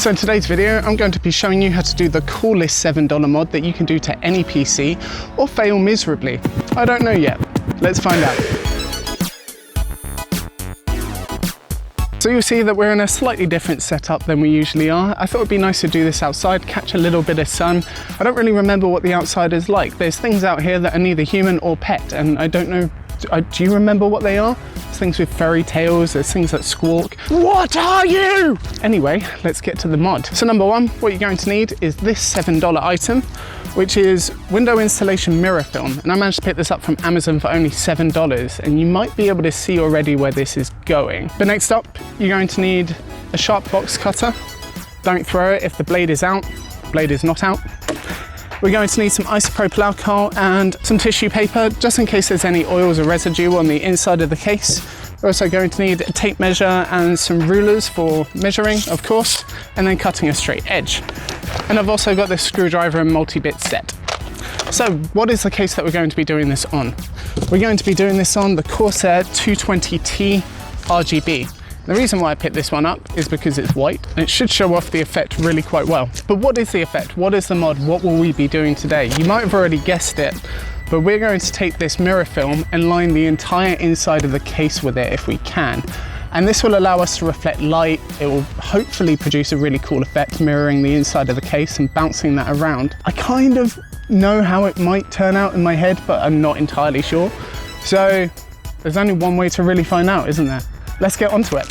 So in today's video, I'm going to be showing you how to do the coolest $7 mod that you can do to any PC or fail miserably. I don't know yet. Let's find out. So you'll see that we're in a slightly different setup than we usually are. I thought it'd be nice to do this outside, catch a little bit of sun. I don't really remember what the outside is like. There's things out here that are neither human or pet, and I don't know, do you remember what they are? There's things with fairy tails, there's things that squawk. What are you? Anyway, let's get to the mod. So number one, what you're going to need is this $7 item, which is window installation mirror film. And I managed to pick this up from Amazon for only $7, and you might be able to see already where this is going. But next up, you're going to need a sharp box cutter. Don't throw it if the blade is out. The blade is not out. We're going to need some isopropyl alcohol and some tissue paper, just in case there's any oils or residue on the inside of the case. We're also going to need a tape measure and some rulers for measuring, of course, and then cutting a straight edge. And I've also got this screwdriver and multi-bit set. So what is the case that we're going to be doing this on? We're going to be doing this on the Corsair 220t RGB. The reason why I picked this one up is because it's white and it should show off the effect really quite well. But what is the effect? What is the mod? What will we be doing today? You might have already guessed it, but we're going to take this mirror film and line the entire inside of the case with it if we can. And this will allow us to reflect light. It will hopefully produce a really cool effect mirroring the inside of the case and bouncing that around. I kind of know how it might turn out in my head, but I'm not entirely sure. So there's only one way to really find out, isn't there? Let's get onto it.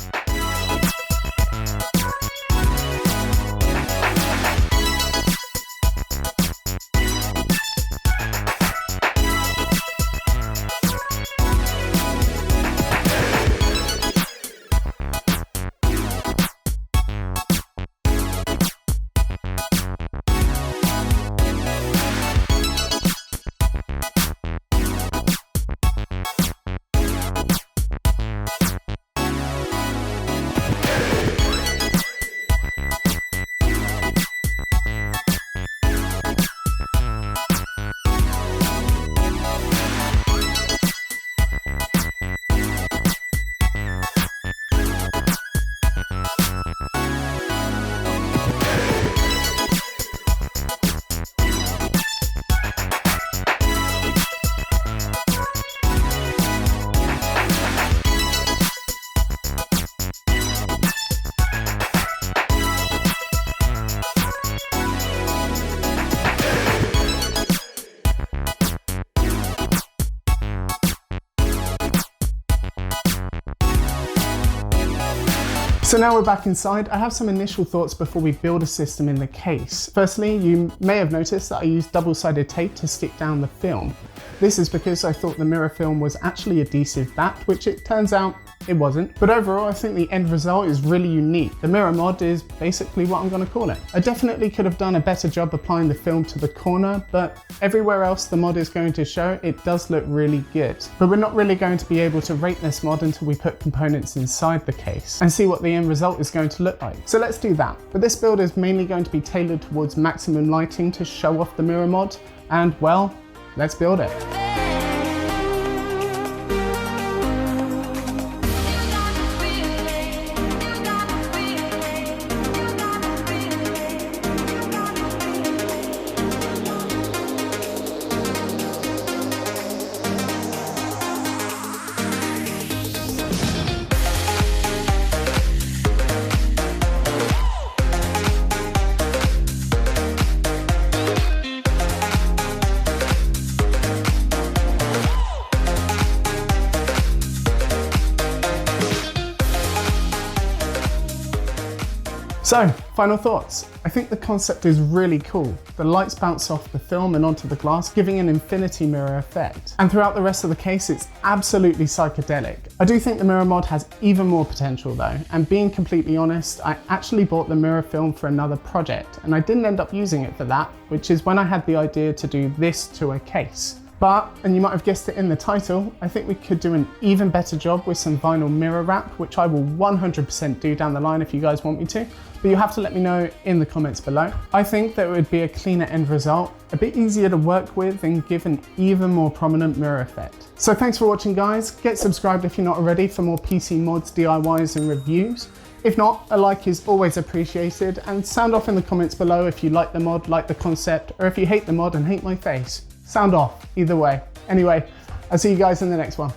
So now we're back inside. I have some initial thoughts before we build a system in the case. Firstly, you may have noticed that I used double-sided tape to stick down the film. This is because I thought the mirror film was actually adhesive backed, which it turns out it wasn't. But overall, I think the end result is really unique. The mirror mod is basically what I'm going to call it. I definitely could have done a better job applying the film to the corner, but everywhere else the mod is going to show, it does look really good. But we're not really going to be able to rate this mod until we put components inside the case and see what the end result is going to look like. So let's do that. But this build is mainly going to be tailored towards maximum lighting to show off the mirror mod, and well, let's build it. So, final thoughts. I think the concept is really cool. The lights bounce off the film and onto the glass, giving an infinity mirror effect. And throughout the rest of the case, it's absolutely psychedelic. I do think the mirror mod has even more potential though, and being completely honest, I actually bought the mirror film for another project, and I didn't end up using it for that, which is when I had the idea to do this to a case. But, and you might have guessed it in the title, I think we could do an even better job with some vinyl mirror wrap, which I will 100% do down the line if you guys want me to, but you have to let me know in the comments below. I think that it would be a cleaner end result, a bit easier to work with, and give an even more prominent mirror effect. So thanks for watching guys, get subscribed if you're not already for more PC mods, DIYs and reviews. If not, a like is always appreciated, and sound off in the comments below if you like the mod, like the concept, or if you hate the mod and hate my face. Sound off, either way. Anyway, I'll see you guys in the next one.